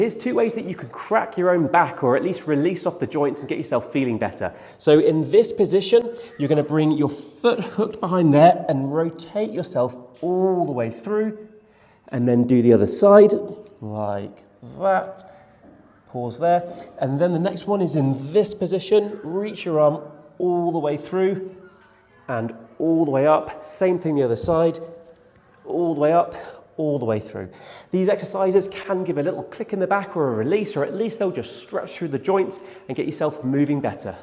Here's 2 ways that you can crack your own back, or at least release off the joints and get yourself feeling better. So in this position, you're going to bring your foot hooked behind there and rotate yourself all the way through, and then do the other side like that. Pause there. And then the next one is in this position. Reach your arm all the way through and all the way up. Same thing the other side. All the way up, all the way through. These exercises can give a little click in the back or a release, or at least they'll just stretch through the joints and get yourself moving better.